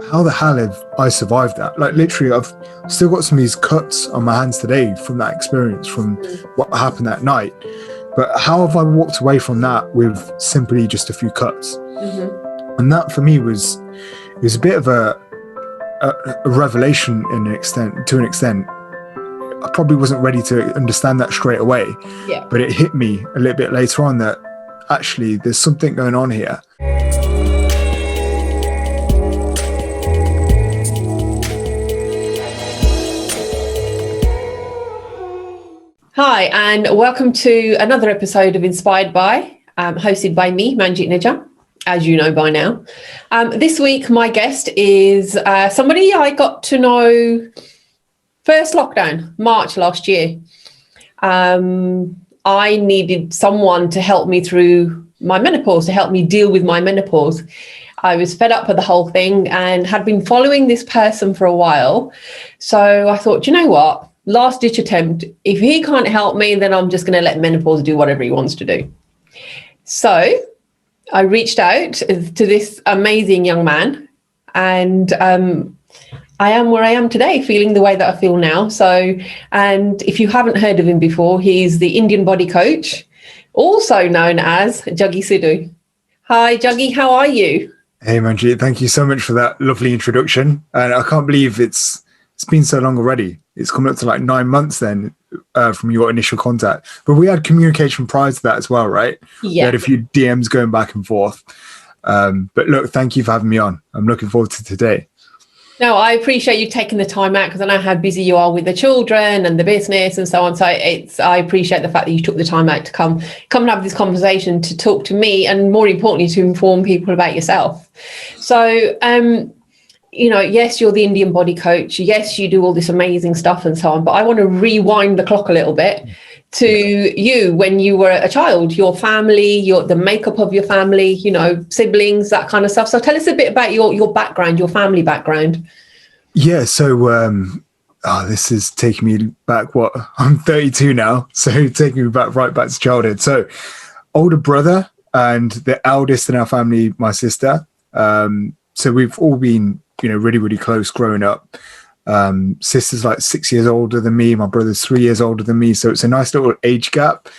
how the hell have I survived that? Like literally, I've still got some of these cuts on my hands today from that experience, from what happened that night. But how have I walked away from that with simply just a few cuts? Mm-hmm. And that for me was a bit of a revelation to an extent. I probably wasn't ready to understand that straight away, but it hit me a little bit later on that actually there's something going on here. Hi, and welcome to another episode of Inspired By, hosted by me, Manjit Nijam, as you know by now. This week, my guest is somebody I got to know first lockdown, March last year. I needed someone to help me through my menopause, to help me deal with my menopause. I was fed up with the whole thing and had been following this person for a while. So I thought, you know what? Last ditch attempt. If he can't help me, then I'm just going to let menopause do whatever he wants to do. So I reached out to this amazing young man, and I am where I am today, feeling the way that I feel now. So, and if you haven't heard of him before, he's the Indian body coach, also known as Juggy Sidhu. Hi, Juggy. How are you? Hey, Manjit. Thank you so much for that lovely introduction. And I can't believe it's been so long already. It's coming up to like 9 months then from your initial contact. But we had communication prior to that as well, right? Yeah. We had a few DMs going back and forth. But look, thank you for having me on. I'm looking forward to today. No, I appreciate you taking the time out, because I know how busy you are with the children and the business and so on. So I appreciate the fact that you took the time out to come and have this conversation, to talk to me, and more importantly, to inform people about yourself. So, yes, you're the Indian body coach. Yes, you do all this amazing stuff and so on. But I want to rewind the clock a little bit to you when you were a child, your family, the makeup of your family, siblings, that kind of stuff. So tell us a bit about your background, your family background. Yeah. So this is taking me back. I'm 32 now. So taking me right back to childhood. So older brother and the eldest in our family, my sister. So we've all been really, really close growing up. Sister's like 6 years older than me. My brother's 3 years older than me. So it's a nice little age gap.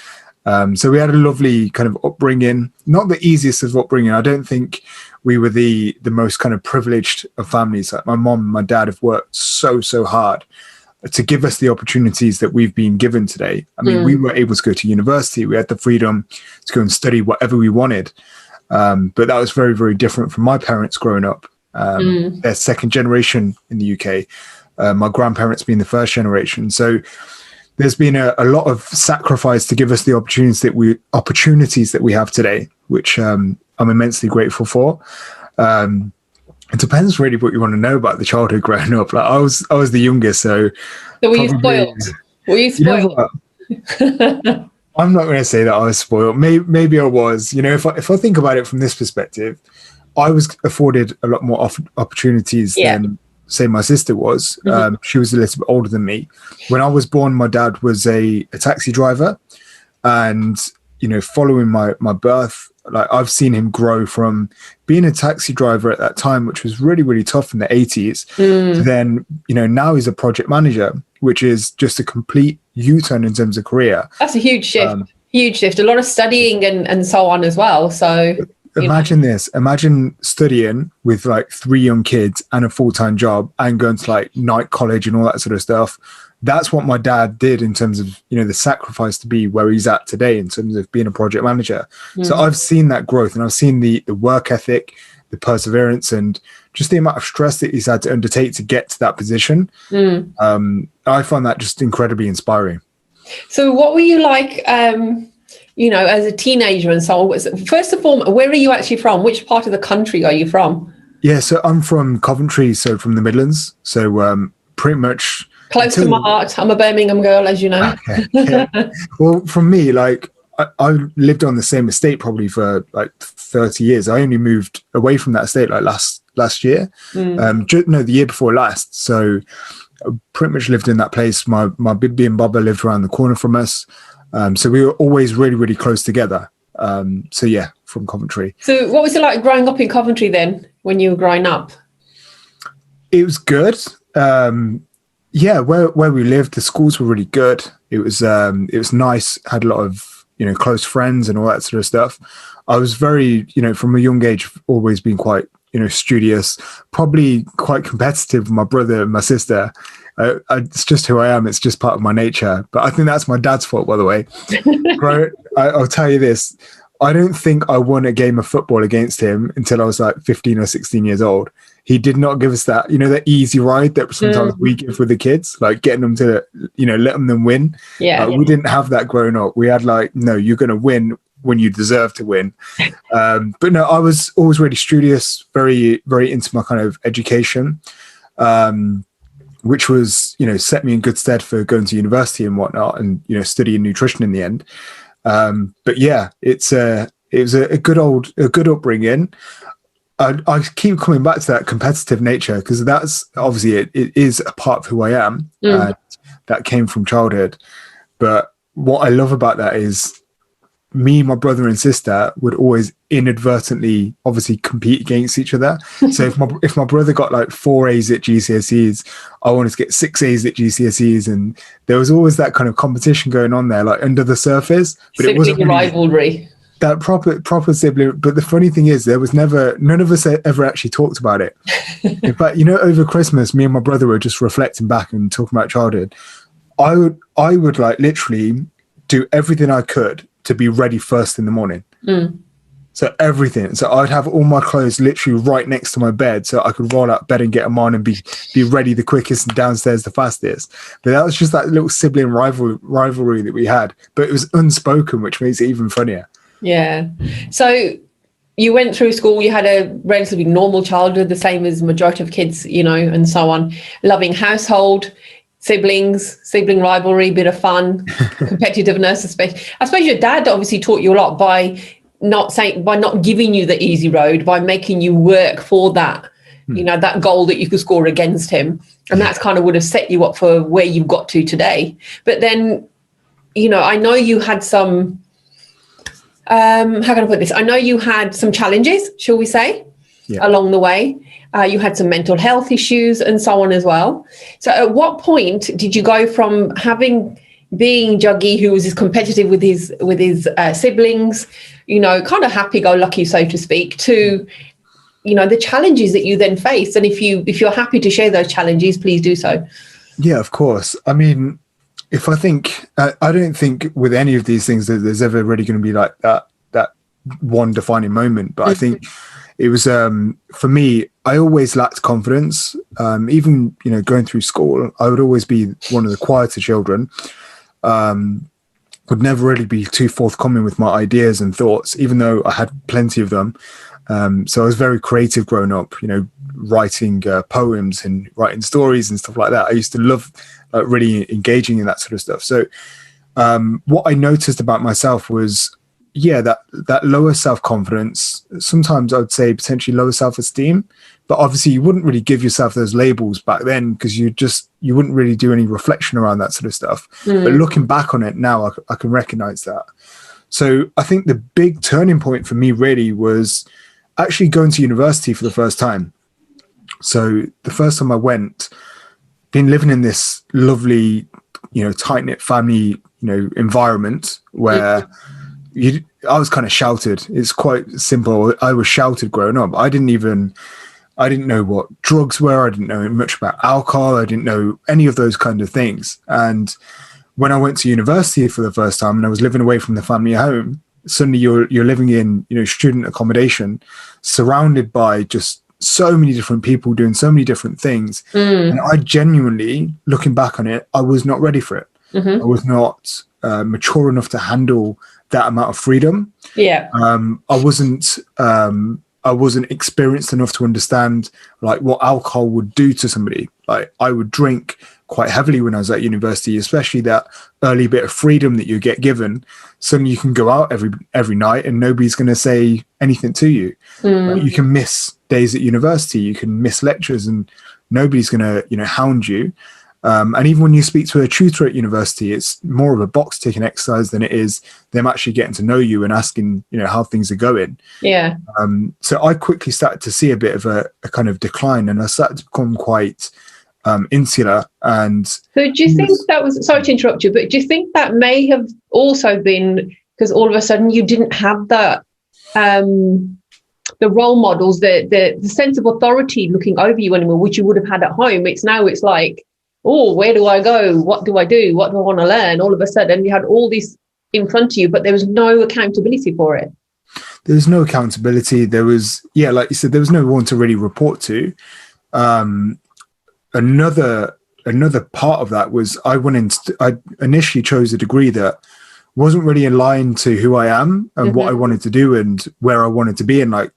So we had a lovely kind of upbringing, not the easiest of upbringing. I don't think we were the most kind of privileged of families. Like my mom and my dad have worked so hard to give us the opportunities that we've been given today. I mean, we were able to go to university. We had the freedom to go and study whatever we wanted. But that was very, very different from my parents growing up. They're second generation in the UK. My grandparents being the first generation. So there's been a lot of sacrifice to give us the opportunities that we have today, which I'm immensely grateful for. It depends really what you want to know about the childhood growing up. Like I was the youngest, so were you spoiled? Were you spoiled? I'm not going to say that I was spoiled. Maybe I was. If I think about it from this perspective, I was afforded a lot more opportunities than, say, my sister was. She was a little bit older than me. When I was born, my dad was a taxi driver, and following my birth, like I've seen him grow from being a taxi driver at that time, which was really, really tough in the 80s, to then now he's a project manager, which is just a complete U-turn in terms of career. That's a huge shift. Huge shift. A lot of studying and so on as well. So. Imagine this. Imagine studying with like 3 young kids and a full-time job and going to like night college and all that sort of stuff. That's what my dad did in terms of, the sacrifice to be where he's at today in terms of being a project manager. So I've seen that growth, and I've seen the work ethic, the perseverance, and just the amount of stress that he's had to undertake to get to that position. I find that just incredibly inspiring. So what were you like, as a teenager and so on? First of all, where are you actually from? Which part of the country are you from? Yeah, so I'm from Coventry, so from the Midlands. So pretty much close to my heart. I'm a Birmingham girl, as you know. Okay, yeah. Well, from me, like I lived on the same estate probably for like 30 years. I only moved away from that estate like last year. The year before last. So I pretty much lived in that place. My Bibi and Baba lived around the corner from us. So we were always really, really close together. From Coventry. So what was it like growing up in Coventry then, when you were growing up? It was good. Yeah, where we lived, the schools were really good. It was nice. Had a lot of, close friends and all that sort of stuff. I was very, from a young age, always been quite, studious, probably quite competitive with my brother and my sister. It's just who I am. It's just part of my nature. But I think that's my dad's fault, by the way. I'll tell you this. I don't think I won a game of football against him until I was like 15 or 16 years old. He did not give us that, that easy ride that sometimes we give with the kids, like getting them to, letting them win. Yeah. We didn't have that growing up. We had like, no, you're going to win when you deserve to win. But no, I was always really studious, very, very into my kind of education, which was, set me in good stead for going to university and whatnot and, studying nutrition in the end. But yeah, it was a good upbringing. I keep coming back to that competitive nature because that's obviously it is a part of who I am. That came from childhood. But what I love about that is me, my brother and sister would always inadvertently obviously compete against each other. So if my brother got like 4 A's at GCSEs, I wanted to get 6 A's at GCSEs, and there was always that kind of competition going on there, like under the surface. But sibling it wasn't really rivalry. That proper sibling. But the funny thing is, there was none of us ever actually talked about it. In fact, over Christmas, me and my brother were just reflecting back and talking about childhood. I would like literally do everything I could to be ready first in the morning. So everything. So I'd have all my clothes literally right next to my bed so I could roll out of bed and get them on and be ready the quickest and downstairs the fastest. But that was just that little sibling rivalry that we had. But it was unspoken, which makes it even funnier. Yeah. So you went through school, you had a relatively normal childhood, the same as majority of kids, and so on. Loving household, sibling rivalry, bit of fun, competitiveness, especially. I suppose your dad obviously taught you a lot by not giving you the easy road, by making you work for that, that goal that you could score against him. And that's kind of would have set you up for where you've got to today. But then, I know you had some, how can I put this? I know you had some challenges, shall we say, along the way. You had some mental health issues and so on as well. So at what point did you go from being Juggy, who was as competitive with his siblings, kind of happy-go-lucky, so to speak, to, the challenges that you then faced? And if you're happy to share those challenges, please do so. Yeah, of course. I mean, if I think, I don't think with any of these things that there's ever really going to be like that one defining moment. But I think it was, for me, I always lacked confidence. Even, going through school, I would always be one of the quieter children. Would never really be too forthcoming with my ideas and thoughts, even though I had plenty of them. So I was very creative growing up, writing poems and writing stories and stuff like that. I used to love really engaging in that sort of stuff. So what I noticed about myself was, that lower self-confidence, sometimes I'd say potentially lower self-esteem, but obviously you wouldn't really give yourself those labels back then because you wouldn't really do any reflection around that sort of stuff. But looking back on it now, I can recognize that. So I think the big turning point for me really was actually going to university for the first time. So the first time I went, been living in this lovely, tight-knit family, environment where I was kind of shouted. It's quite simple. I was shouted growing up. I didn't know what drugs were. I didn't know much about alcohol. I didn't know any of those kind of things. And when I went to university for the first time and I was living away from the family home, suddenly you're living in, student accommodation, surrounded by just so many different people doing so many different things. And I genuinely, looking back on it, I was not ready for it. I was not mature enough to handle that amount of freedom. I wasn't experienced enough to understand like what alcohol would do to somebody. Like I would drink quite heavily when I was at university, especially that early bit of freedom that you get given. Suddenly you can go out every night and nobody's going to say anything to you. Like, you can miss days at university, you can miss lectures and nobody's going to, hound you. And even when you speak to a tutor at university, it's more of a box ticking exercise than it is them actually getting to know you and asking, how things are going. Yeah. So I quickly started to see a bit of a kind of decline, and I started to become quite insular. And so do you think that was, sorry to interrupt you, but do you think that may have also been because all of a sudden you didn't have that the role models, the sense of authority looking over you anymore, which you would have had at home? It's like, oh, where do I go? What do I do? What do I want to learn? All of a sudden you had all this in front of you, but there was no accountability for it. There was no accountability. There was, like you said, there was no one to really report to. Another part of that was I initially chose a degree that wasn't really aligned to who I am and what I wanted to do and where I wanted to be in like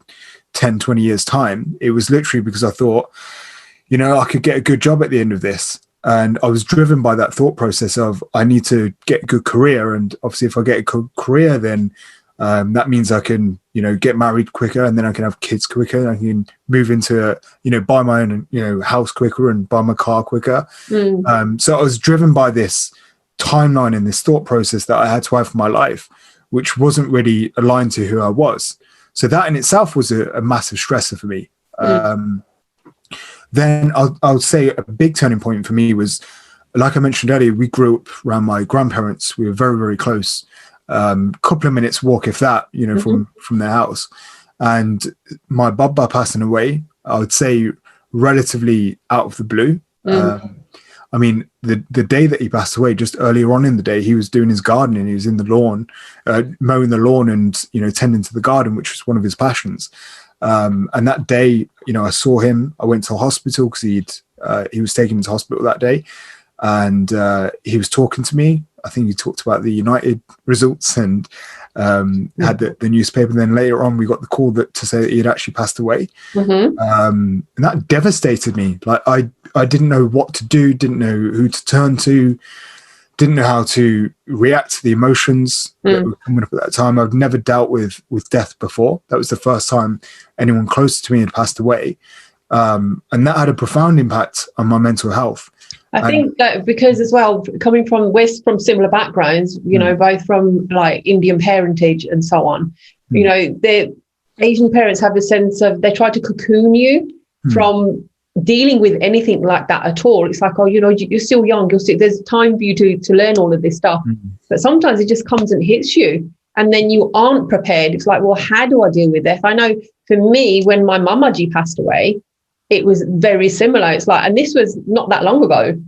10, 20 years time. It was literally because I thought, I could get a good job at the end of this. And I was driven by that thought process of I need to get a good career. And obviously if I get a good career, then that means I can, get married quicker, and then I can have kids quicker. I can move into, buy my own, house quicker and buy my car quicker. So I was driven by this timeline and this thought process that I had to have for my life, which wasn't really aligned to who I was. So that in itself was a massive stressor for me. Then I'll say a big turning point for me was, like I mentioned earlier, we grew up around my grandparents. We were very, very close. Couple of minutes walk, if that, from their house. And my Bubba passing away, I would say relatively out of the blue. I mean, the day that he passed away, just earlier on in the day, he was doing his gardening. He was in the lawn, mowing the lawn and, tending to the garden, which was one of his passions. And that day, I saw him. I went to a hospital because he was taken into hospital that day. And he was talking to me. I think he talked about the United results and had the newspaper. And then later on, we got the call to say that he had actually passed away. And that devastated me. Like I didn't know what to do, didn't know who to turn to, didn't know how to react to the emotions that were coming up at that time. I've never dealt with death before. That was the first time anyone close to me had passed away. And that had a profound impact on my mental health. I think that because as well, coming from similar backgrounds, both from like Indian parentage and so on, the Asian parents have a sense of, they try to cocoon you from dealing with anything like that at all. It's like, oh, you're still young, there's time for you to learn all of this stuff. But sometimes it just comes and hits you and then you aren't prepared. It's like, well, how do I deal with this? I know for me, when my mamaji passed away, it was very similar. It's like, and this was not that long ago,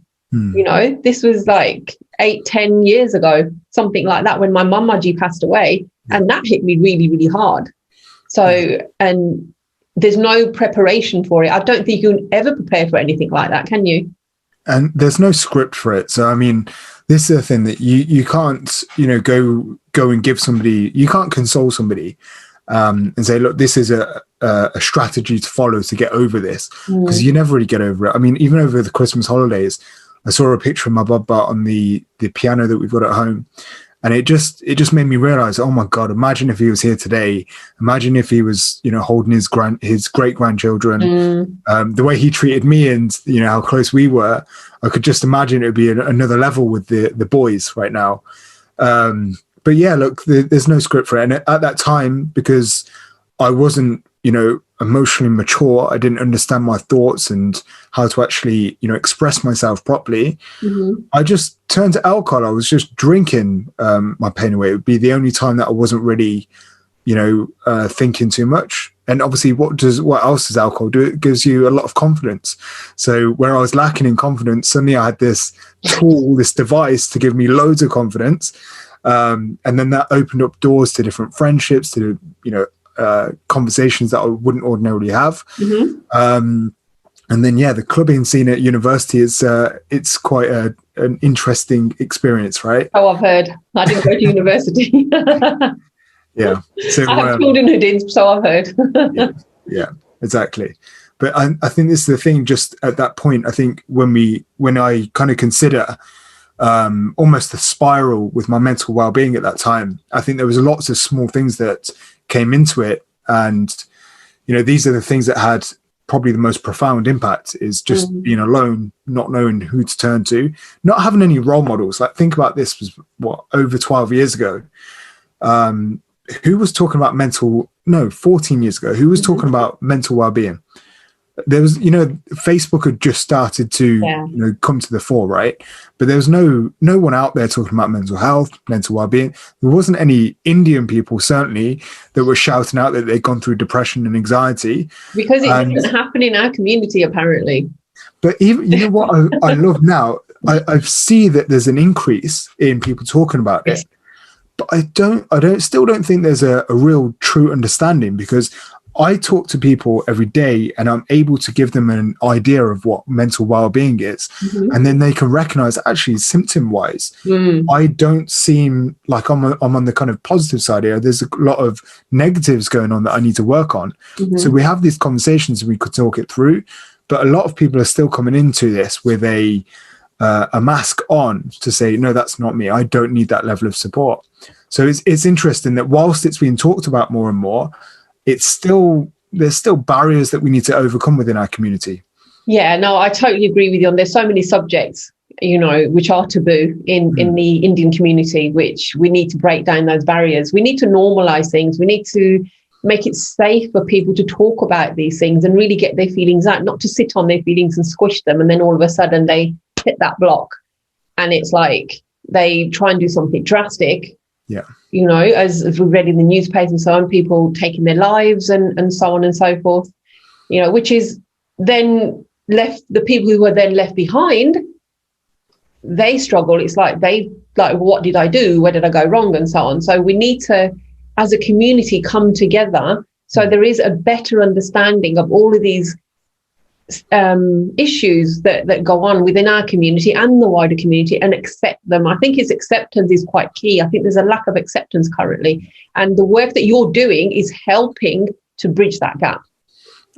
this was like 8-10 years ago, something like that, when my mamaji passed away, and that hit me really, really hard. So, and there's no preparation for it. I don't think you can ever prepare for anything like that, can you? And there's no script for it. So, I mean, this is the thing that you can't, go and give somebody, you can't console somebody and say, look, this is a strategy to follow to get over this, because you never really get over it. I mean, even over the Christmas holidays, I saw a picture of my Bubba on the piano that we've got at home, and it just made me realize, oh my God, imagine if he was here today. Imagine if he was, holding his great grandchildren, the way he treated me, and how close we were. I could just imagine it would be another level with the boys right now. But yeah, look, there's no script for it. And at that time, because I wasn't, emotionally mature, I didn't understand my thoughts and how to actually, express myself properly. I just turned to alcohol. I was just drinking my pain away. It would be the only time that I wasn't really, thinking too much. And obviously, what else does alcohol do? It gives you a lot of confidence. So where I was lacking in confidence, suddenly I had this tool, this device to give me loads of confidence. And then that opened up doors to different friendships, to, conversations that I wouldn't ordinarily have. And then, the clubbing scene at university is, it's quite an interesting experience, right? Oh, I've heard. I didn't go to university. Yeah. So I have children who did, so I've heard. yeah, exactly. But I think this is the thing, just at that point, I think when I kind of consider almost the spiral with my mental well-being at that time, I think there was lots of small things that came into it. And, these are the things that had probably the most profound impact is just Mm. being alone, not knowing who to turn to, not having any role models. Like, think about this, was what, over 12 years ago. Who was talking about 14 years ago, who was talking about mental well-being? There was, Facebook had just started to come to the fore, right? But there was no one out there talking about mental health, mental well-being. There wasn't any Indian people, certainly, that were shouting out that they'd gone through depression and anxiety. Because it didn't happen in our community, apparently. But even, what I love now, I see that there's an increase in people talking about it. But I still don't think there's a real true understanding, because I talk to people every day and I'm able to give them an idea of what mental well-being is. Mm-hmm. And then they can recognize, actually, symptom wise, I don't seem like I'm on the kind of positive side here. There's a lot of negatives going on that I need to work on. Mm-hmm. So we have these conversations, we could talk it through, but a lot of people are still coming into this with a mask on to say, no, that's not me. I don't need that level of support. So it's interesting that whilst it's being talked about more and more, there's still barriers that we need to overcome within our community. Yeah, no, I totally agree with you. And there's so many subjects, which are taboo in the Indian community, which we need to break down those barriers. We need to normalize things. We need to make it safe for people to talk about these things and really get their feelings out, not to sit on their feelings and squish them. And then all of a sudden they hit that block and it's like they try and do something drastic. Yeah. As we've read in the newspapers and so on, people taking their lives and so on and so forth, which is then left, the people who are then left behind, they struggle. It's like what did I do? Where did I go wrong? And so on. So we need to, as a community, come together so there is a better understanding of all of these issues that go on within our community and the wider community, and accept them. I think acceptance is quite key. I think there's a lack of acceptance currently, and the work that you're doing is helping to bridge that gap.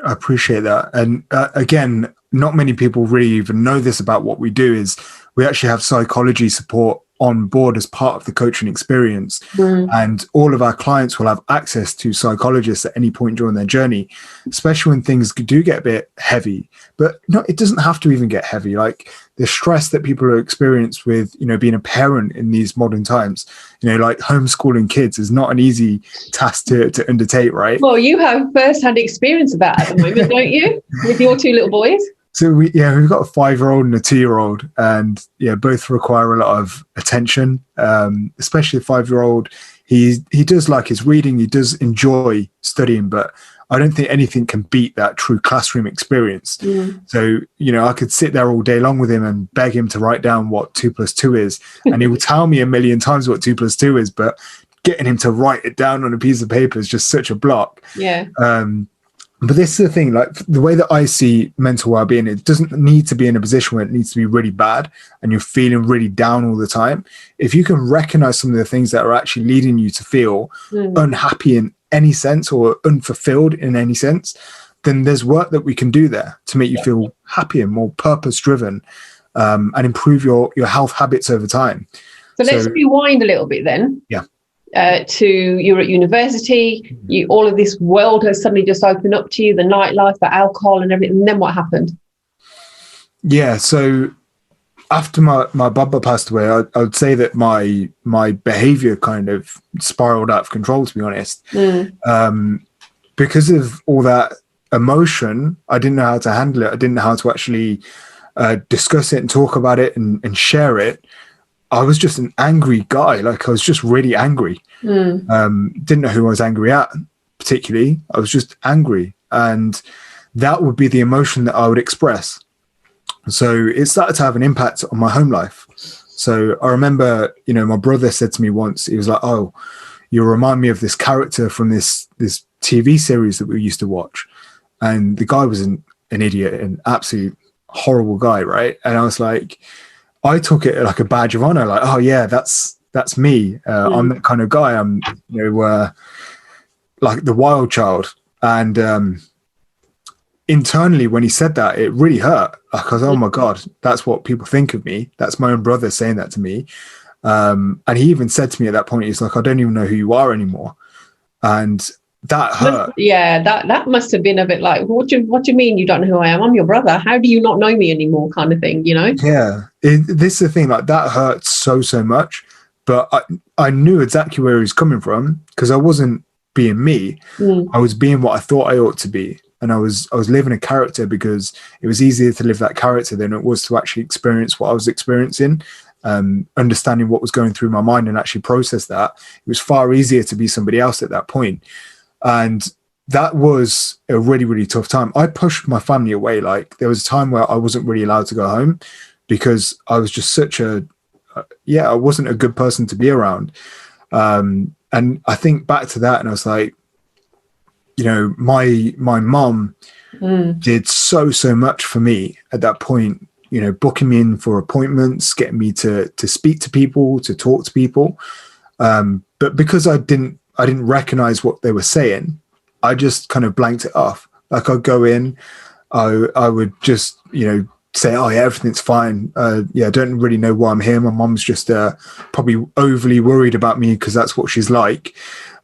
I appreciate that. And again, not many people really even know this about what we do. Is we actually have psychology support on board as part of the coaching experience. And all of our clients will have access to psychologists at any point during their journey, especially when things do get a bit heavy. But no, it doesn't have to even get heavy. Like the stress that people are experienced with, being a parent in these modern times, like homeschooling kids is not an easy task to undertake, right? Well, you have first-hand experience of that at the moment, don't you? With your two little boys? So we've got a 5-year-old and a 2-year-old, and both require a lot of attention. Especially the 5-year-old, he does like his reading, he does enjoy studying, but I don't think anything can beat that true classroom experience. So I could sit there all day long with him and beg him to write down what 2 + 2 is, and he will tell me a million times what 2 + 2 is, but getting him to write it down on a piece of paper is just such a block. But this is the thing, like the way that I see mental well-being, it doesn't need to be in a position where it needs to be really bad and you're feeling really down all the time. If you can recognize some of the things that are actually leading you to feel unhappy in any sense or unfulfilled in any sense, then there's work that we can do there to make you feel happier, more purpose-driven, and improve your health habits over time. So let's rewind a little bit then. Yeah. You're at university, all of this world has suddenly just opened up to you, the nightlife, the alcohol and everything. And then what happened? Yeah, so after my bubba passed away, I would say that my behavior kind of spiraled out of control, to be honest. Because of all that emotion, I didn't know how to handle it. I didn't know how to actually discuss it and talk about it and share it. I was just an angry guy. Like I was just really angry. Didn't know who I was angry at particularly. I was just angry. And that would be the emotion that I would express. So it started to have an impact on my home life. So I remember, my brother said to me once, he was like, "Oh, you remind me of this character from this TV series that we used to watch." And the guy was an idiot, an absolute horrible guy, right? And I was like, I took it like a badge of honor, like, oh yeah, that's me. I'm that kind of guy. I'm, like the wild child. And internally, when he said that, it really hurt. Like I was, oh my God, that's what people think of me. That's my own brother saying that to me. And he even said to me at that point, he's like, "I don't even know who you are anymore." And that hurt. Yeah, that must have been a bit like, what do you mean you don't know who I am? I'm your brother. How do you not know me anymore? Kind of thing, you know? Yeah, this is the thing. Like that hurt so much, but I knew exactly where he was coming from because I wasn't being me. I was being what I thought I ought to be, and I was living a character because it was easier to live that character than it was to actually experience what I was experiencing. Understanding what was going through my mind and actually process that. It was far easier to be somebody else at that point. And that was a really tough time. I pushed my family away. Like there was a time where I wasn't really allowed to go home because I was just I wasn't a good person to be around. And I think back to that and I was like, you know, my mom did so much for me at that point, you know, booking me in for appointments, getting me to speak to people, to talk to people. But because I didn't recognize what they were saying, I just kind of blanked it off. Like I'd go in, I would just, you know, say, oh yeah, everything's fine. I don't really know why I'm here. My mom's just probably overly worried about me because that's what she's like.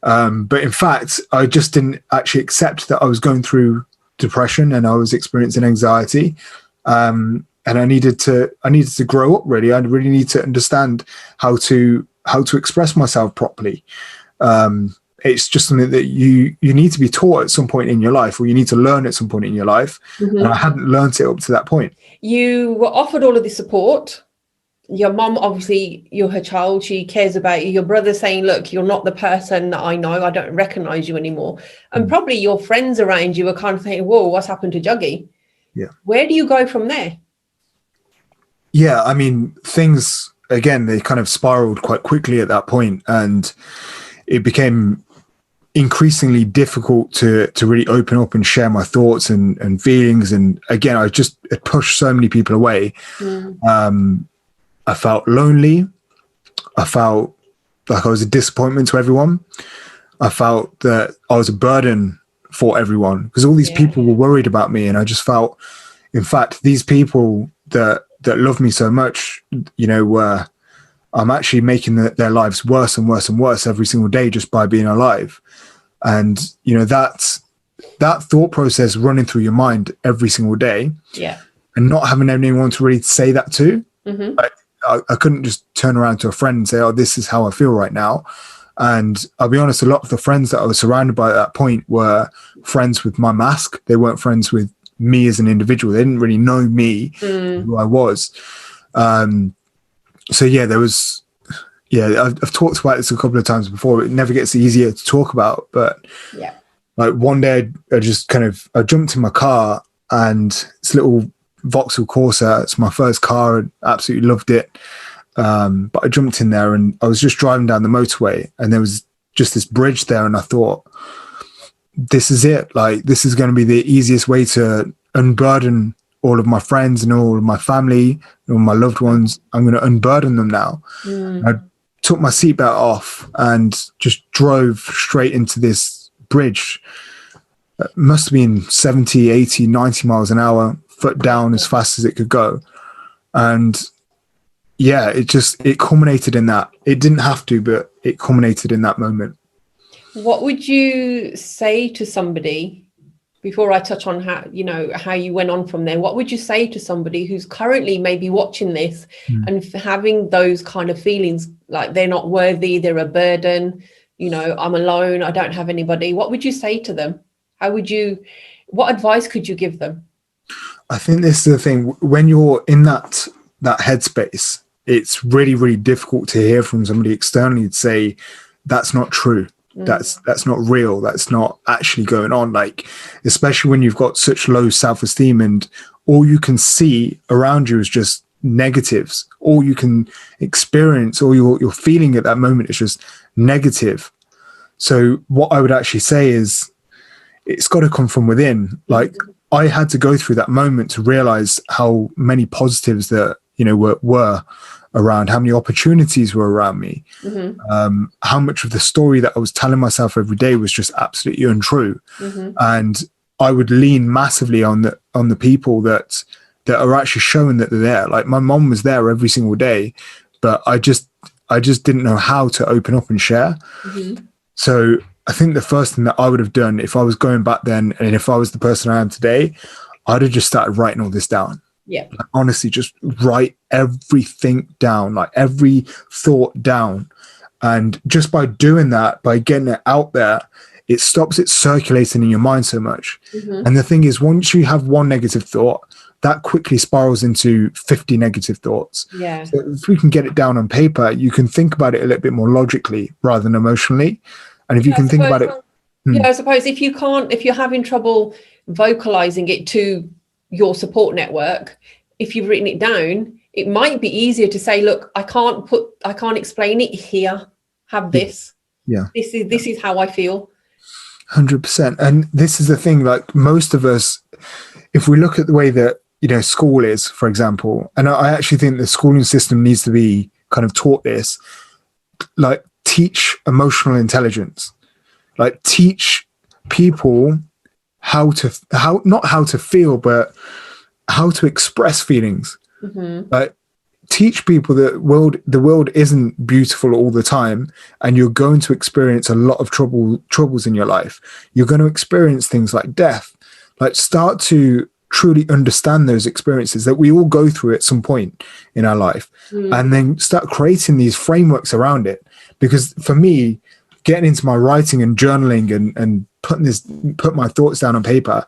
But in fact, I just didn't actually accept that I was going through depression and I was experiencing anxiety. And I needed to grow up really. I really need to understand how to express myself properly. It's just something that you need to be taught at some point in your life, or you need to learn at some point in your life. And I hadn't learned it up to that point. You were offered all of this support. Your mom, obviously, you're her child. She cares about you. Your brother saying, look, you're not the person that I know. I don't recognize you anymore. And probably your friends around you are kind of saying, whoa, what's happened to Juggy? Yeah. Where do you go from there? Yeah, I mean, things, again, they kind of spiraled quite quickly at that point, and it became increasingly difficult to really open up and share my thoughts and feelings. And again, I pushed so many people away. I felt lonely. I felt like I was a disappointment to everyone. I felt that I was a burden for everyone because all these people were worried about me. And I just felt, in fact, these people that love me so much, you know, I'm actually making their lives worse and worse and worse every single day just by being alive. And, you know, that thought process running through your mind every single day, and not having anyone to really say that to, I couldn't just turn around to a friend and say, oh, this is how I feel right now. And I'll be honest, a lot of the friends that I was surrounded by at that point were friends with my mask. They weren't friends with me as an individual. They didn't really know me, who I was. So yeah, there was, I've talked about this a couple of times before. It never gets easier to talk about, but like one day I jumped in my car, and it's a little Vauxhall Corsa. It's my first car. I absolutely loved it. But I jumped in there and I was just driving down the motorway, and there was just this bridge there. And I thought, this is it. Like, this is going to be the easiest way to unburden all of my friends and all of my family and all my loved ones. I'm going to unburden them now. I took my seatbelt off and just drove straight into this bridge. It must have been 70, 80, 90 miles an hour, foot down as fast as it could go. And yeah, it culminated in that. It didn't have to, but it culminated in that moment. What would you say to somebody, before I touch on how you went on from there, what would you say to somebody who's currently maybe watching this and having those kind of feelings, like they're not worthy, they're a burden, you know, I'm alone, I don't have anybody? What would you say to them? What advice could you give them? I think this is the thing. When you're in that headspace, it's really, really difficult to hear from somebody externally to say, that's not true. That's not real. That's not actually going on. Like, especially when you've got such low self-esteem and all you can see around you is just negatives. All you can experience, all you're feeling at that moment is just negative. So what I would actually say is, it's got to come from within. Like, I had to go through that moment to realize how many positives that, you know, were around, how many opportunities were around me, how much of the story that I was telling myself every day was just absolutely untrue. And I would lean massively on the people that are actually showing that they're there. Like, my mom was there every single day, but I just didn't know how to open up and share. So I think the first thing that I would have done if I was going back then, and if I was the person I am today, I'd have just started writing all this down. Yeah. Like, honestly, just write everything down, like every thought down. And just by doing that, by getting it out there, it stops it circulating in your mind so much. And the thing is, once you have one negative thought, that quickly spirals into 50 negative thoughts. Yeah. So if we can get it down on paper, you can think about it a little bit more logically rather than emotionally. And if you can think about it. Yeah, I suppose if you're having trouble vocalizing it to your support network, if you've written it down, it might be easier to say, look, I can't explain it here. Have this. Yeah. This is how I feel. 100%. And this is the thing, like most of us, if we look at the way that, school is, for example, and I actually think the schooling system needs to be kind of taught this, like teach emotional intelligence, like teach people not how to feel, but how to express feelings. Like teach people that the world isn't beautiful all the time, and you're going to experience a lot of troubles in your life. You're going to experience things like death. Like start to truly understand those experiences that we all go through at some point in our life, and then start creating these frameworks around it. Because for me, getting into my writing and journaling and put my thoughts down on paper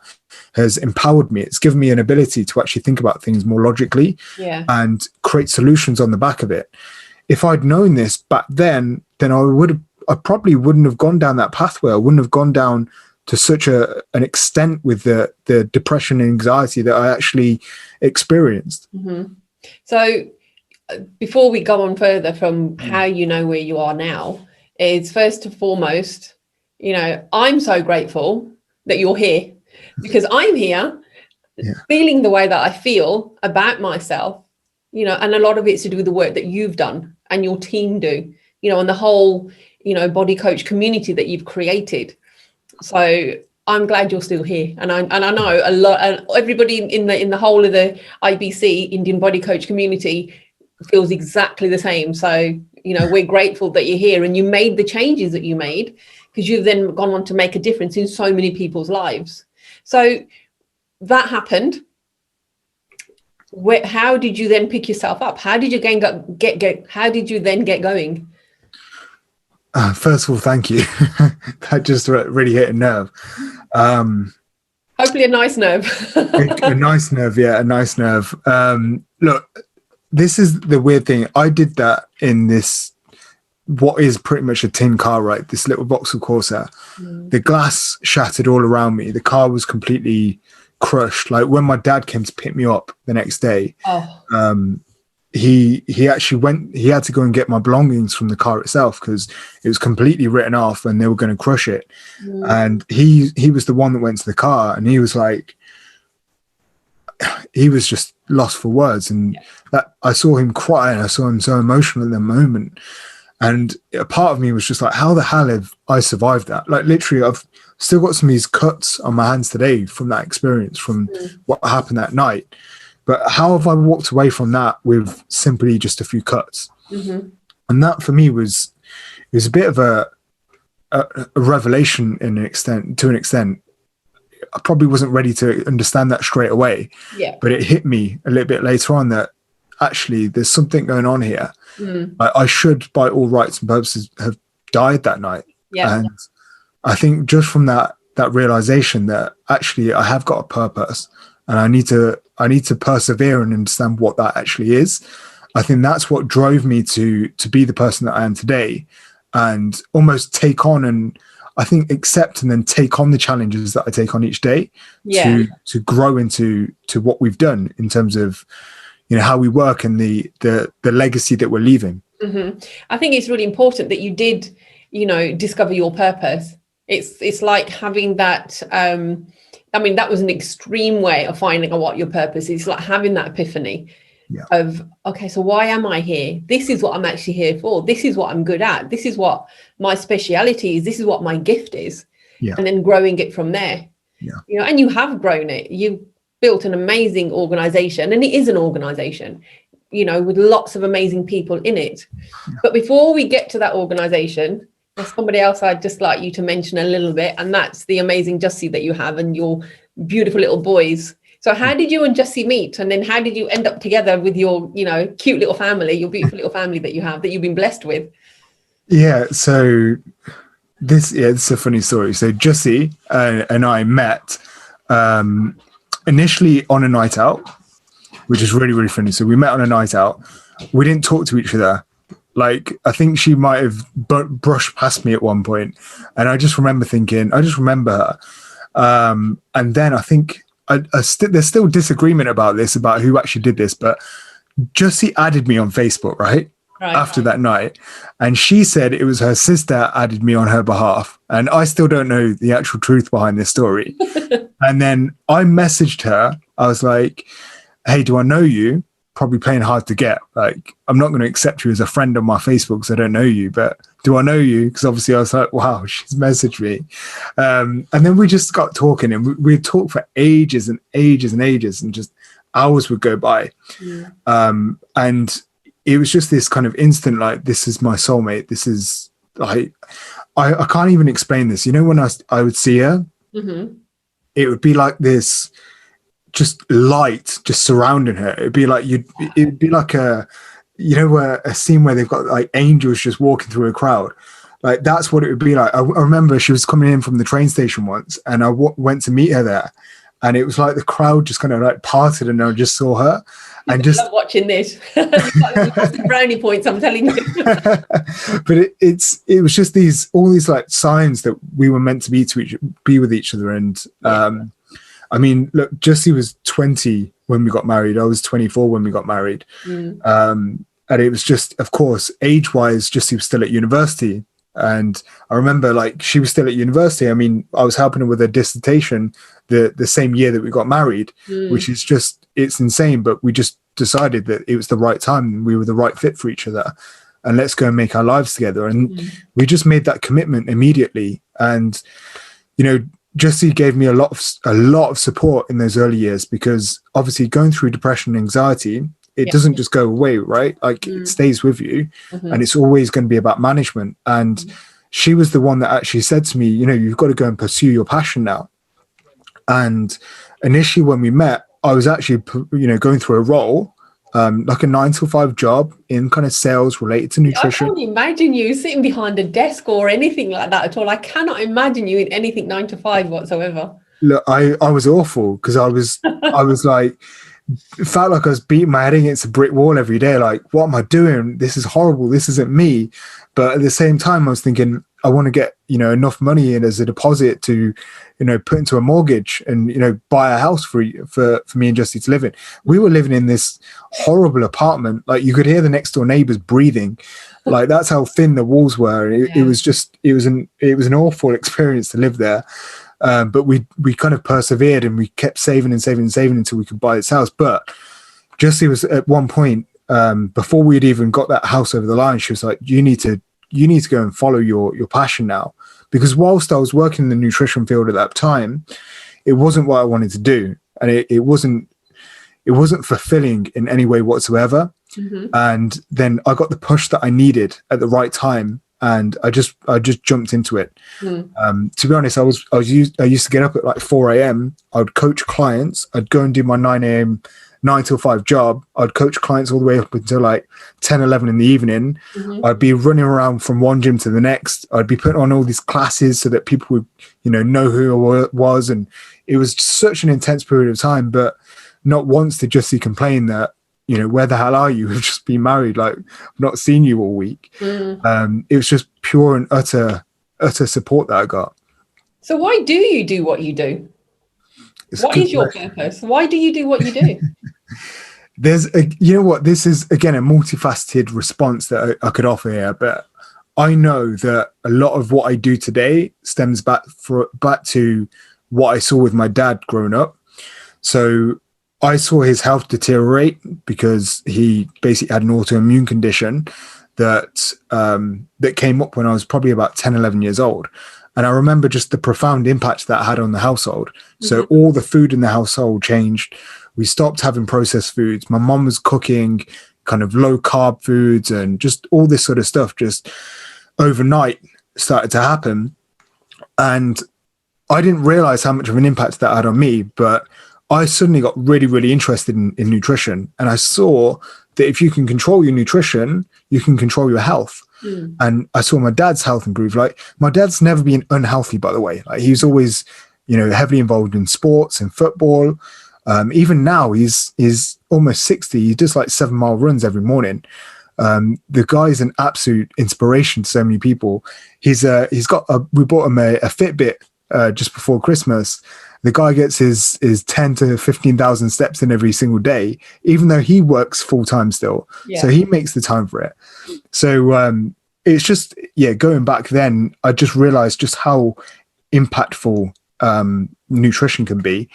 has empowered me. It's given me an ability to actually think about things more logically and create solutions on the back of it. If I'd known this back then I probably wouldn't have gone down that pathway. I wouldn't have gone down to such an extent with the depression and anxiety that I actually experienced. So before we go on further from how you know where you are now, is first and foremost, I'm so grateful that you're here, because I'm here feeling the way that I feel about myself, and a lot of it's to do with the work that you've done and your team do, and the whole, body coach community that you've created. So I'm glad you're still here. And I know a lot, and everybody in the whole of the IBC, Indian Body Coach community, feels exactly the same. So, we're grateful that you're here and you made the changes that you made, because you've then gone on to make a difference in so many people's lives. So that happened. How did you then pick yourself up? How did you how did you then get going? First of all, thank you. That just really hit a nerve. Hopefully a nice nerve. A nice nerve, yeah, a nice nerve. Look, this is the weird thing. I did that in this, what is pretty much a tin car, right? This little Vauxhall Corsa. The glass shattered all around me. The car was completely crushed. Like when my dad came to pick me up the next day, he actually he had to go and get my belongings from the car itself, because it was completely written off and they were going to crush it. And he was the one that went to the car, and he was like, he was just lost for words. And that I saw him cry, and I saw him so emotional in that moment. And a part of me was just like, how the hell have I survived that? Like literally, I've still got some of these cuts on my hands today from that experience, from what happened that night. But how have I walked away from that with simply just a few cuts? And that for me was a bit of a revelation to an extent. I probably wasn't ready to understand that straight away, but it hit me a little bit later on that actually there's something going on here. I should, by all rights and purposes, have died that night. And I think just from that realization that actually I have got a purpose, and I need to persevere and understand what that actually is. I think that's what drove me to be the person that I am today, and almost take on and I think accept and then take on the challenges that I take on each day to grow into what we've done in terms of, how we work and the legacy that we're leaving. I think it's really important that you did, discover your purpose. It's like having that, that was an extreme way of finding out what your purpose is. It's like having that epiphany of, okay, so why am I here? This is what I'm actually here for. This is what I'm good at. This is what my speciality is. This is what my gift is. And then growing it from there. And you have grown it. You've built an amazing organization, and it is an organization, with lots of amazing people in it. But before we get to that organization, There's somebody else I'd just like you to mention a little bit, and that's the amazing Jussie that you have and your beautiful little boys. So how did you and Jussie meet? And then how did you end up together with your, cute little family, your beautiful little family that you have, that you've been blessed with? Yeah, so it's a funny story. So Jussie and I met initially on a night out, which is really, really funny. So we met on a night out. We didn't talk to each other. Like, I think she might have brushed past me at one point. And I just remember her. And then I think there's still disagreement about this, about who actually did this. But Jussie added me on Facebook, right? After that night. And she said it was her sister added me on her behalf. And I still don't know the actual truth behind this story. And then I messaged her. I was like, hey, do I know you? Probably playing hard to get. Like, I'm not going to accept you as a friend on my Facebook because I don't know you, but do I know you? Because obviously I was like, wow, she's messaged me. And then we just got talking, and we'd talk for ages and ages and ages, and just hours would go by. Yeah. And it was just this kind of instant, like, this is my soulmate. This is like, I can't even explain this. When I would see her, it would be like this, just light just surrounding her. It'd be like a a scene where they've got like angels just walking through a crowd. Like, that's what it would be like. I remember she was coming in from the train station once, and I went to meet her there, and it was like the crowd just kind of like parted, and I just saw her. And just love watching this. The brownie points, I'm telling you. But it was just all these like signs that we were meant to be with each other. And I mean, look, Jussie was 20 when we got married. I was 24 when we got married. And it was just, of course, age-wise, Jussie was still at university. And I remember, like, she was still at university. I mean, I was helping her with her dissertation the same year that we got married, which is just, it's insane. But we just decided that it was the right time and we were the right fit for each other. And let's go and make our lives together. And we just made that commitment immediately. And, Jussie gave me a lot of support in those early years, because obviously going through depression and anxiety, it doesn't just go away, right? Like, it stays with you, and it's always going to be about management. And she was the one that actually said to me, you've got to go and pursue your passion now. And initially when we met, I was actually, going through a role, like a 9-to-5 job in kind of sales related to nutrition. I can't imagine you sitting behind a desk or anything like that at all. I cannot imagine you in anything 9-to-5 whatsoever. Look, I was awful, because I was like, it felt like I was beating my head against a brick wall every day. Like, what am I doing? This is horrible. This isn't me. But at the same time, I was thinking, I want to get, enough money in as a deposit to, put into a mortgage and, buy a house for me and Justie to live in. We were living in this horrible apartment. Like, you could hear the next door neighbors breathing. Like, that's how thin the walls were. It was an awful experience to live there. But we kind of persevered, and we kept saving and saving and saving until we could buy this house. But Justie was at one point, before we'd even got that house over the line, she was like, you need to go and follow your passion now. Because whilst I was working in the nutrition field at that time, it wasn't what I wanted to do. And it wasn't fulfilling in any way whatsoever. And then I got the push that I needed at the right time. And I just jumped into it. To be honest, I used to get up at like 4 a.m. I would coach clients. I'd go and do my 9 a.m. 9-to-5 job. I'd coach clients all the way up until like 10, 11 in the evening. I'd be running around from one gym to the next. I'd be putting on all these classes so that people would, know who I was. And it was such an intense period of time. But not once did Justie complain that, where the hell are you? We've just been married. Like, I've not seen you all week. It was just pure and utter support that I got. So why do you do what you do? What is your purpose? Why do you do what you do? This is, again, a multifaceted response that I could offer here. But I know that a lot of what I do today stems back to what I saw with my dad growing up. So I saw his health deteriorate because he basically had an autoimmune condition that came up when I was probably about 10, 11 years old. And I remember just the profound impact that had on the household. So all the food in the household changed. We stopped having processed foods. My mom was cooking kind of low carb foods and just all this sort of stuff. Just overnight, started to happen. And I didn't realize how much of an impact that had on me, but I suddenly got really, really interested in nutrition. And I saw that if you can control your nutrition, you can control your health. And I saw my dad's health improve. Like, my dad's never been unhealthy, by the way. Like, he's always, heavily involved in sports and football. Even now, he's almost 60. He does like 7-mile runs every morning. The guy's an absolute inspiration to so many people. We bought him a Fitbit just before Christmas. The guy gets his 10 to 15,000 steps in every single day, even though he works full time still. Yeah. So he makes the time for it. So it's just, going back then, I just realized just how impactful nutrition can be,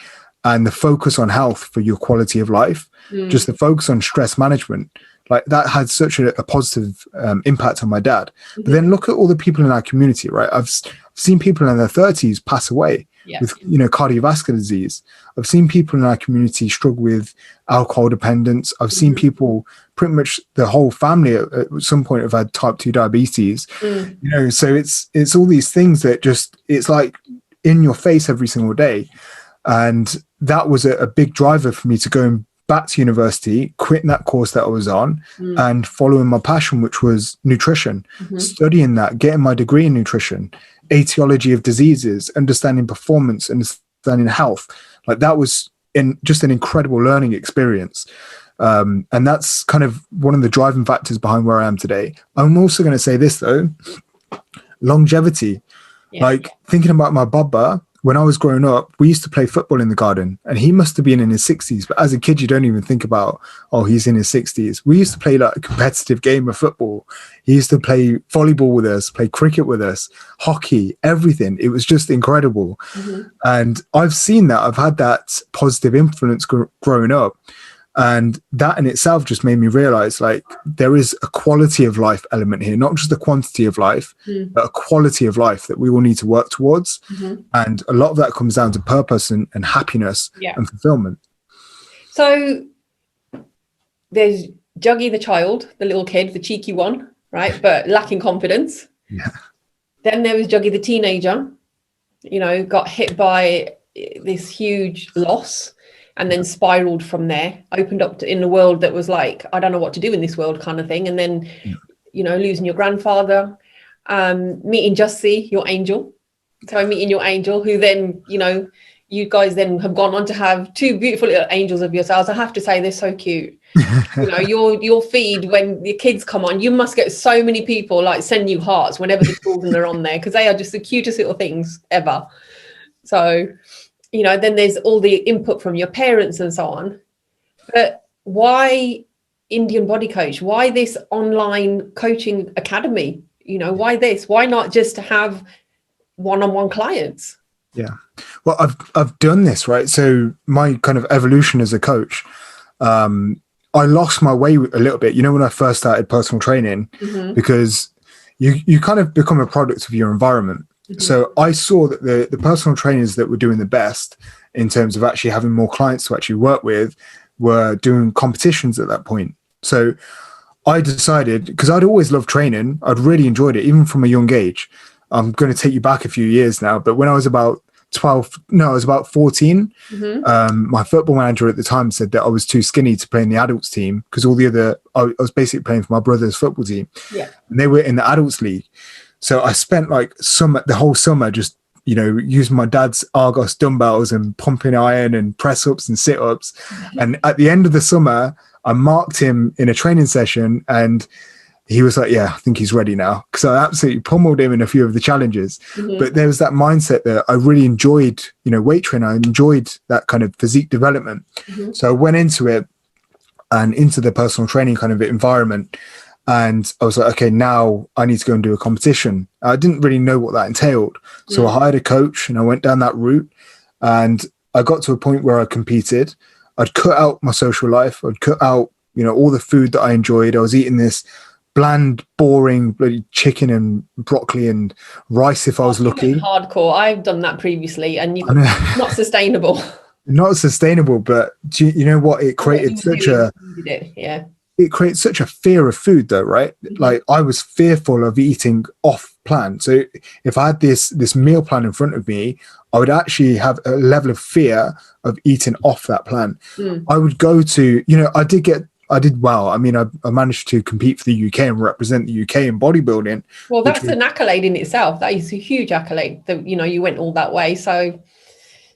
and the focus on health for your quality of life, just the focus on stress management. Like, that had such a positive impact on my dad. But then look at all the people in our community, right? I've seen people in their 30s pass away with, cardiovascular disease. I've seen people in our community struggle with alcohol dependence. I've seen people, pretty much the whole family at some point have had type 2 diabetes. So it's all these things that just, it's like in your face every single day. And that was a big driver for me to go back to university, quitting that course that I was on, and following my passion, which was nutrition, studying that, getting my degree in nutrition, etiology of diseases, understanding performance, understanding health. Like, that was just an incredible learning experience. And that's kind of one of the driving factors behind where I am today. I'm also going to say this, though, longevity. Like, thinking about my Bubba, when I was growing up, we used to play football in the garden, and he must have been in his 60s. But as a kid, you don't even think about, he's in his 60s. We used to play like a competitive game of football. He used to play volleyball with us, play cricket with us, hockey, everything. It was just incredible. And I've seen that. I've had that positive influence growing up. And that in itself just made me realize, like, there is a quality of life element here, not just the quantity of life, but a quality of life that we all need to work towards. And a lot of that comes down to purpose and happiness and fulfillment. So there's Juggy the child, the little kid, the cheeky one, right? But lacking confidence. Then there was Juggy the teenager, got hit by this huge loss, and then spiraled from there, opened up in a world that was like, I don't know what to do in this world kind of thing. And then, losing your grandfather, meeting Jussie, your angel. So meeting your angel, who then, you guys then have gone on to have 2 beautiful little angels of yourselves. I have to say, they're so cute. Your feed, when your kids come on, you must get so many people like send you hearts whenever the children are on there, because they are just the cutest little things ever. So, then there's all the input from your parents and so on. But why Indian Body Coach? Why this online coaching academy? Why this? Why not just have one-on-one clients? Yeah. Well, I've done this, right? So my kind of evolution as a coach, I lost my way a little bit, when I first started personal training, because you kind of become a product of your environment. So I saw that the personal trainers that were doing the best in terms of actually having more clients to actually work with were doing competitions at that point. So I decided, because I'd always loved training, I'd really enjoyed it, even from a young age. I'm going to take you back a few years now, but when I was about 14, my football manager at the time said that I was too skinny to play in the adults team, because I was basically playing for my brother's football team, and they were in the adults league. So I spent like the whole summer just, using my dad's Argos dumbbells and pumping iron and press ups and sit ups. And at the end of the summer, I marked him in a training session, and he was like, I think he's ready now. Because I absolutely pummeled him in a few of the challenges. But there was that mindset that I really enjoyed, weight training. I enjoyed that kind of physique development. So I went into it and into the personal training kind of environment. And I was like, okay, now I need to go and do a competition. I didn't really know what that entailed. So I hired a coach and I went down that route, and I got to a point where I competed. I'd cut out my social life. I'd cut out, all the food that I enjoyed. I was eating this bland, boring bloody chicken and broccoli and rice if I was lucky. Hardcore. I've done that previously, and not sustainable. Not sustainable, but do you know what? It created such a... it creates such a fear of food though, right? Like I was fearful of eating off plan. So if I had this meal plan in front of me, I would actually have a level of fear of eating off that plan. I would go to, I did well. I mean, I managed to compete for the UK and represent the UK in bodybuilding. Well, that's an accolade in itself. That is a huge accolade that, you went all that way. So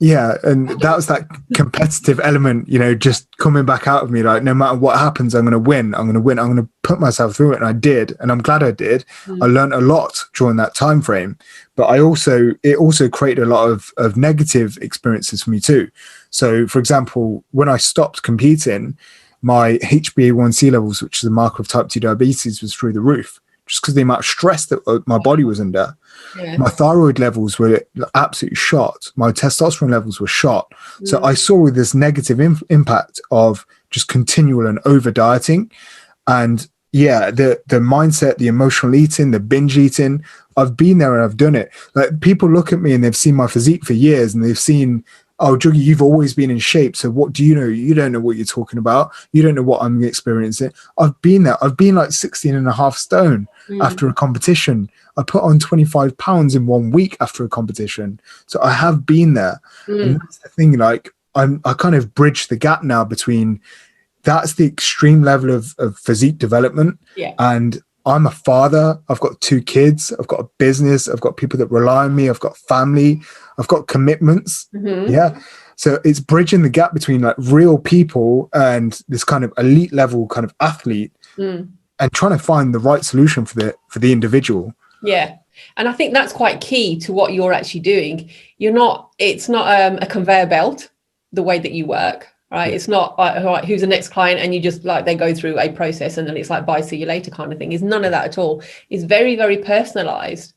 yeah, and that was that competitive element, just coming back out of me, like no matter what happens, I'm going to win. I'm going to put myself through it. And I did. And I'm glad I did. I learned a lot during that time frame. But it also created a lot of negative experiences for me too. So, for example, when I stopped competing, my HbA1c levels, which is a marker of type 2 diabetes, was through the roof, just because the amount of stress that my body was under. Yeah. My thyroid levels were absolutely shot. My testosterone levels were shot. So I saw this negative impact of just continual and over dieting. And yeah, the mindset, the emotional eating, the binge eating, I've been there and I've done it. Like people look at me and they've seen my physique for years and they've seen, oh, Juggy, you've always been in shape. So what do you know? You don't know what you're talking about. You don't know what I'm experiencing. I've been there. I've been like 16 and a half stone after a competition. I put on 25 pounds in 1 week after a competition. So I have been there. And that's the thing, like I kind of bridge the gap now between that's the extreme level of physique development. Yeah. And I'm a father. I've got 2 kids. I've got a business. I've got people that rely on me. I've got family. I've got commitments. Yeah. So it's bridging the gap between like real people and this kind of elite level kind of athlete and trying to find the right solution for the individual. Yeah. And I think that's quite key to what you're actually doing. It's not a conveyor belt, the way that you work. Right. It's not like, all right, who's the next client? And you just like they go through a process and then it's like, bye, see you later kind of thing. It's none of that at all. It's very, very personalized.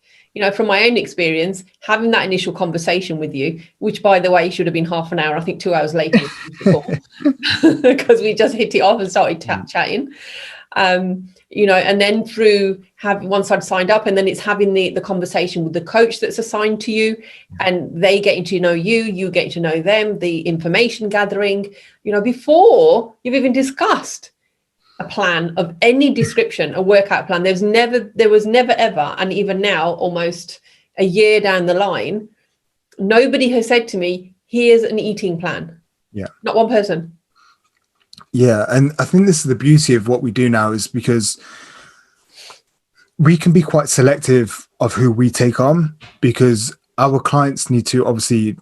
From my own experience, having that initial conversation with you, which by the way, should have been half an hour, I think 2 hours later, because we just hit it off and started chatting. And then through once I'd signed up, and then it's having the conversation with the coach that's assigned to you, and they getting to know you getting to know them, the information gathering, before you've even discussed a plan of any description, a workout plan. There was never ever, and even now, almost a year down the line, nobody has said to me, here's an eating plan. Yeah. Not one person. Yeah, and I think this is the beauty of what we do now, is because we can be quite selective of who we take on, because our clients need to obviously,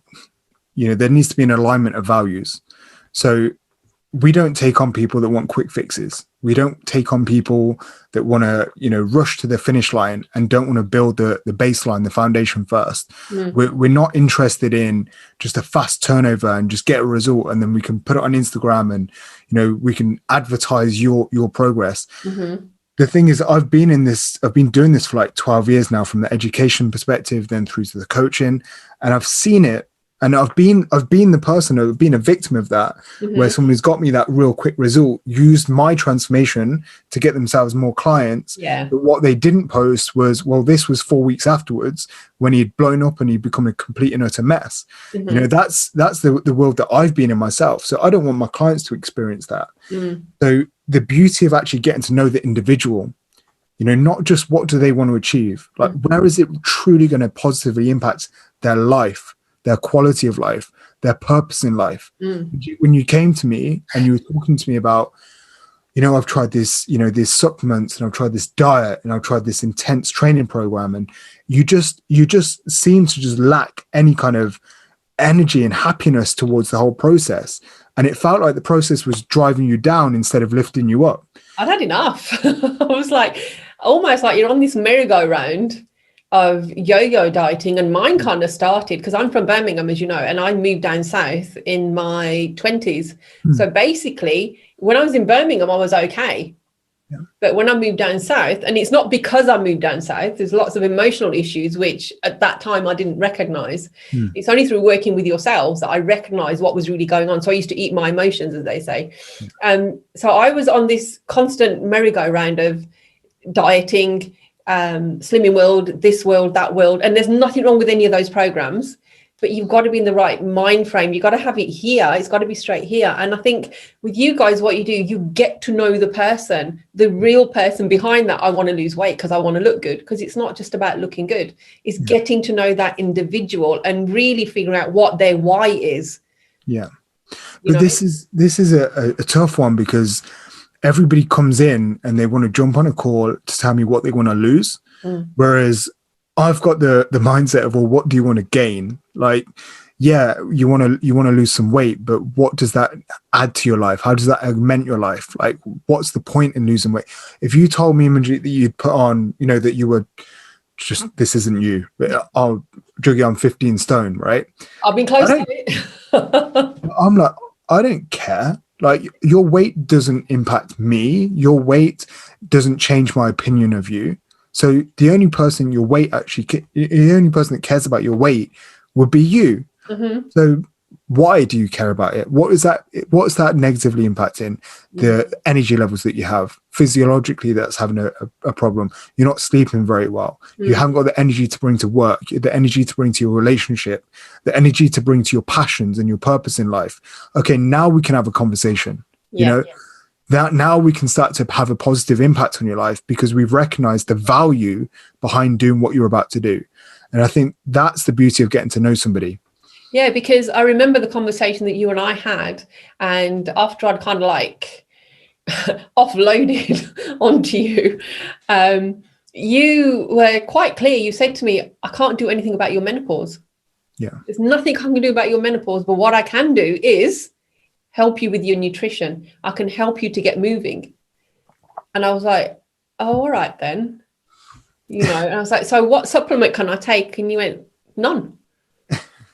there needs to be an alignment of values. So we don't take on people that want quick fixes. We don't take on people that want to, rush to the finish line and don't want to build the baseline, the foundation first. We're not interested in just a fast turnover and just get a result and then we can put it on Instagram and, we can advertise your progress. The thing is, I've been doing this for like 12 years now, from the education perspective, then through to the coaching, and I've seen it. And I've been the person who's been a victim of that, where someone who's got me that real quick result used my transformation to get themselves more clients. Yeah. But what they didn't post was, well, this was 4 weeks afterwards when he'd blown up and he'd become a complete and utter mess. That's the world that I've been in myself. So I don't want my clients to experience that. So the beauty of actually getting to know the individual, not just what do they want to achieve, like where is it truly going to positively impact their life, their quality of life, their purpose in life. When you came to me and you were talking to me about, I've tried this, these supplements, and I've tried this diet, and I've tried this intense training program, and you just seem to just lack any kind of energy and happiness towards the whole process. And it felt like the process was driving you down instead of lifting you up. I'd had enough. I was like, almost like you're on this merry-go-round of yo-yo dieting, and mine kind of started because I'm from Birmingham, as you know, and I moved down south in my 20s. So basically, when I was in Birmingham, I was okay. But when I moved down south, and it's not because I moved down south, there's lots of emotional issues, which at that time I didn't recognize. It's only through working with yourselves that I recognized what was really going on. So I used to eat my emotions, as they say. So I was on this constant merry-go-round of dieting, Slimming World, this world, that world. And there's nothing wrong with any of those programs. but you've got to be in the right mind frame. You've got to have it here. It's got to be straight here. And I think with you guys, what you do, you get to know the person, the real person behind that. I want to lose weight because I want to look good, because it's not just about looking good. It's getting to know that individual and really figuring out what their why is. Yeah. But this is a tough one, because everybody comes in and they want to jump on a call to tell me what they want to lose. Whereas I've got the mindset of, well, what do you want to gain? Like, yeah, you want to lose some weight, but what does that add to your life? How does that augment your life? Like, what's the point in losing weight? If you told me, Manjeet, that you'd put on, you know, that you were just, this isn't you, but I'll Juggy, I'm 15 stone, right? I've been close to it. I'm like, I don't care. Like, your weight doesn't impact me. Your weight doesn't change my opinion of you. So the only person the only person that cares about your weight would be you. So why do you care about it? What is that negatively impacting the energy levels that you have? Physiologically, that's having a problem. You're not sleeping very well. You haven't got the energy to bring to work, the energy to bring to your relationship, the energy to bring to your passions and your purpose in life. Okay, now we can have a conversation. You know, that now we can start to have a positive impact on your life, because we've recognized the value behind doing what you're about to do. And I think that's the beauty of getting to know somebody. Yeah, because I remember the conversation that you and I had, and after I'd kind of like offloaded onto you, you were quite clear. You said to me, I can't do anything about your menopause. Yeah. There's nothing I can do about your menopause, but what I can do is help you with your nutrition. I can help you to get moving. And I was like, oh, all right then. You know, and I was like, so what supplement can I take? And you went, none.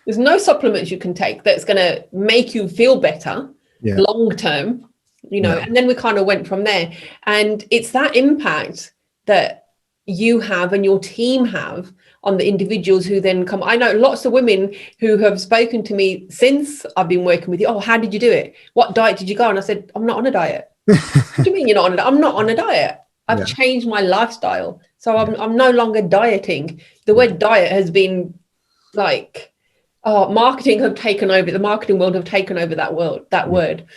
There's no supplements you can take that's going to make you feel better long term, you know. And then we kind of went from there. And it's that impact that you have and your team have on the individuals who then come. I know lots of women who have spoken to me since I've been working with you. Oh, how did you do it? What diet did you go on? I said, I'm not on a diet. What do you mean you're not on a diet? I'm not on a diet. I've changed my lifestyle. So I'm no longer dieting. The word diet has been like, marketing have taken over. The marketing world have taken over that word.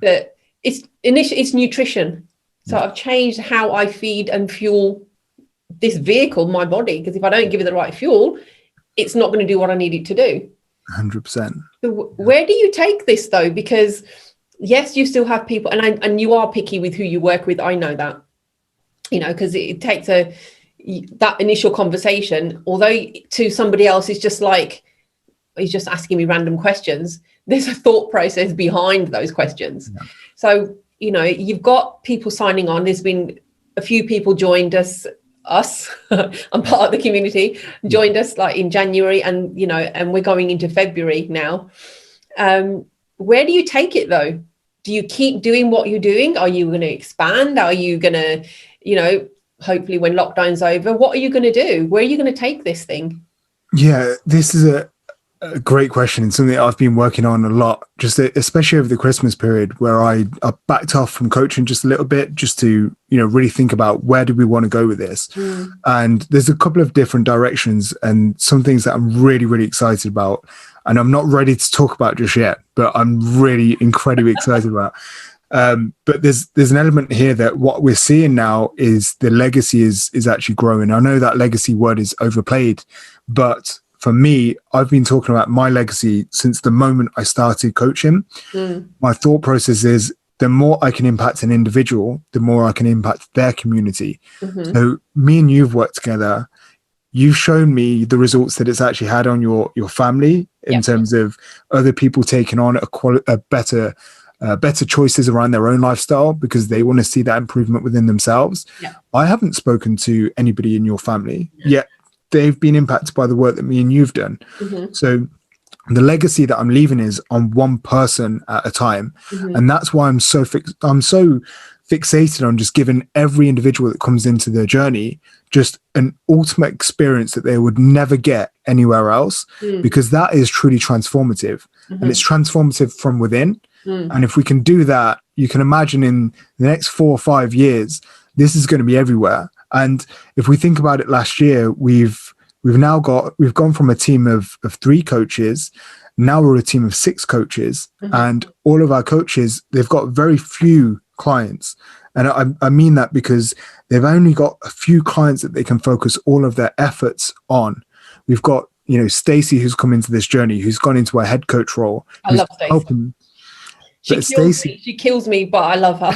But it's nutrition. So I've changed how I feed and fuel this vehicle, my body, because if I don't give it the right fuel, it's not going to do what I need it to do. 100%. So where do you take this though? Because yes, you still have people, and you are picky with who you work with. I know that, you know, because it takes that initial conversation. Although to somebody else, it's just like, he's just asking me random questions. There's a thought process behind those questions. So, you know, you've got people signing on. There's been a few people joined us, I'm part of the community, joined us like in January, and, you know, and we're going into February now. Where do you take it though? Do you keep doing what you're doing? Are you going to expand? Are you going to, you know, hopefully when lockdown's over, what are you going to do? Where are you going to take this thing? Yeah, this is a great question, and something that I've been working on a lot, just especially over the Christmas period, where I backed off from coaching just a little bit, just to, you know, really think about where do we want to go with this. And there's a couple of different directions and some things that I'm really, really excited about, and I'm not ready to talk about just yet, but I'm really incredibly excited about. But there's an element here that what we're seeing now is the legacy is actually growing. I know that legacy word is overplayed, but for me, I've been talking about my legacy since the moment I started coaching. My thought process is, the more I can impact an individual, the more I can impact their community. So me and you've worked together. You've shown me the results that it's actually had on your family in terms of other people taking on a better choices around their own lifestyle, because they want to see that improvement within themselves. I haven't spoken to anybody in your family yet. They've been impacted by the work that me and you've done. So the legacy that I'm leaving is on one person at a time. And that's why I'm so fixated on just giving every individual that comes into their journey just an ultimate experience that they would never get anywhere else, because that is truly transformative. And it's transformative from within. And if we can do that, you can imagine in the next 4 or 5 years, this is going to be everywhere. And if we think about it, last year, we've we've gone from a team of 3 coaches. Now we're a team of 6 coaches, and all of our coaches, they've got very few clients. And I mean that because they've only got a few clients that they can focus all of their efforts on. We've got, Stacey, who's come into this journey, who's gone into a head coach role. I love Stacey. She kills me, but I love her.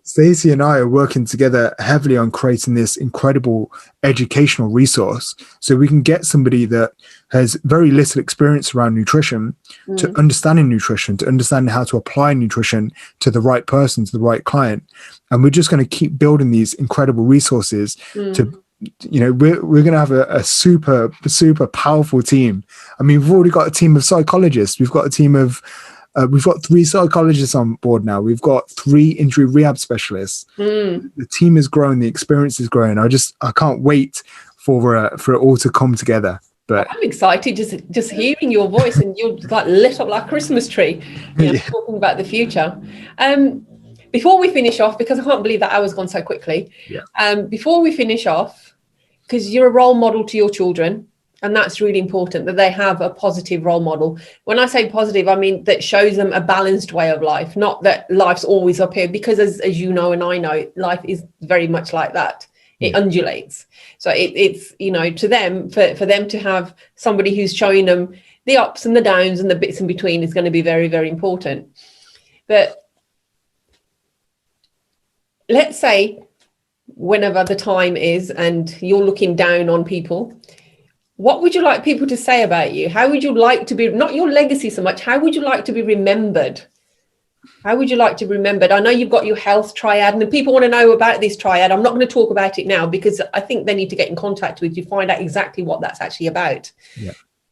Stacey and I are working together heavily on creating this incredible educational resource so we can get somebody that has very little experience around nutrition to understanding nutrition, to understanding how to apply nutrition to the right person, to the right client. And we're just going to keep building these incredible resources to, we're going to have a super, super powerful team. I mean, we've already got a team of psychologists. We've got a team of we've got 3 psychologists on board now. We've got 3 injury rehab specialists. The team is growing. The experience is growing. I can't wait for it all to come together. But I'm excited just hearing your voice, and you're like lit up like a Christmas tree. Talking about the future. Before we finish off, because I can't believe that hour's gone so quickly. Before we finish off, because you're a role model to your children. And that's really important, that they have a positive role model. When I say positive, I mean that shows them a balanced way of life, not that life's always up here, because as you know and I know, life is very much like that. It undulates. So it's to them, for them to have somebody who's showing them the ups and the downs and the bits in between is going to be very, very important. But let's say whenever the time is and you're looking down on people, what would you like people to say about you? How would you like to be, not your legacy so much, how would you like to be remembered? How would you like to be remembered? I know you've got your health triad, and the people want to know about this triad. I'm not going to talk about it now because I think they need to get in contact with you, find out exactly what that's actually about.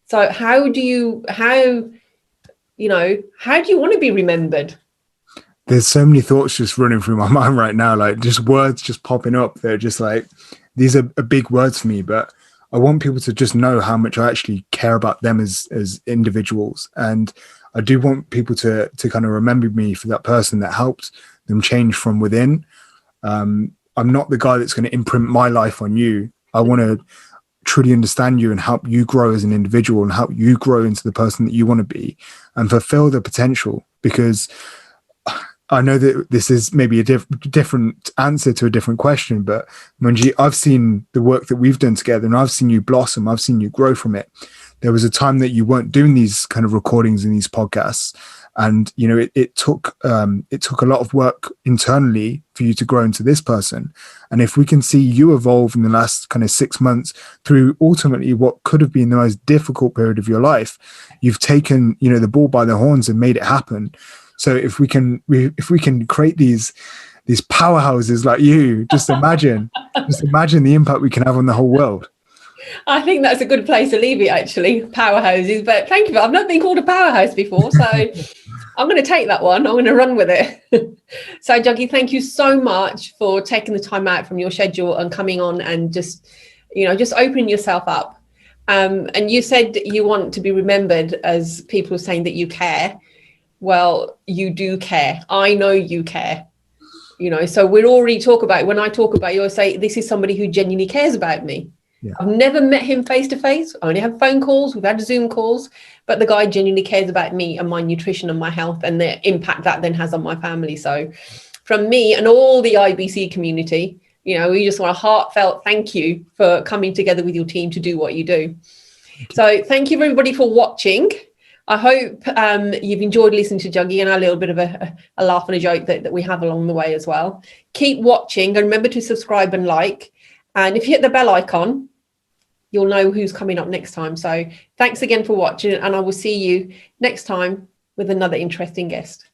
So how do you want to be remembered? There's so many thoughts just running through my mind right now, like just words just popping up. They're just like, these are big words for me, but I want people to just know how much I actually care about them as individuals. And I do want people to kind of remember me for that person that helped them change from within. I'm not the guy that's going to imprint my life on you. I want to truly understand you and help you grow as an individual and help you grow into the person that you want to be and fulfill the potential. Because I know that this is maybe a different answer to a different question, but Manji, I've seen the work that we've done together and I've seen you blossom. I've seen you grow from it. There was a time that you weren't doing these kind of recordings and these podcasts. And, it took a lot of work internally for you to grow into this person. And if we can see you evolve in the last kind of 6 months through ultimately what could have been the most difficult period of your life, you've taken, the bull by the horns and made it happen. So if we can create these powerhouses like you, just imagine the impact we can have on the whole world. I think that's a good place to leave it, actually, powerhouses. But thank you. I've not been called a powerhouse before, so I'm going to take that one. I'm going to run with it. So, Juggy, thank you so much for taking the time out from your schedule and coming on and just opening yourself up. And you said you want to be remembered as people saying that you care. Well, you do care. I know you care. So we're already when I talk about you, I say, this is somebody who genuinely cares about me. I've never met him face to face. I only have phone calls. We've had Zoom calls, but the guy genuinely cares about me and my nutrition and my health and the impact that then has on my family. So from me and all the IBC community, we just want a heartfelt thank you for coming together with your team to do what you do. So thank you everybody for watching. I hope you've enjoyed listening to Juggy and a little bit of a laugh and a joke that we have along the way as well. Keep watching and remember to subscribe and like. And if you hit the bell icon, you'll know who's coming up next time. So thanks again for watching, and I will see you next time with another interesting guest.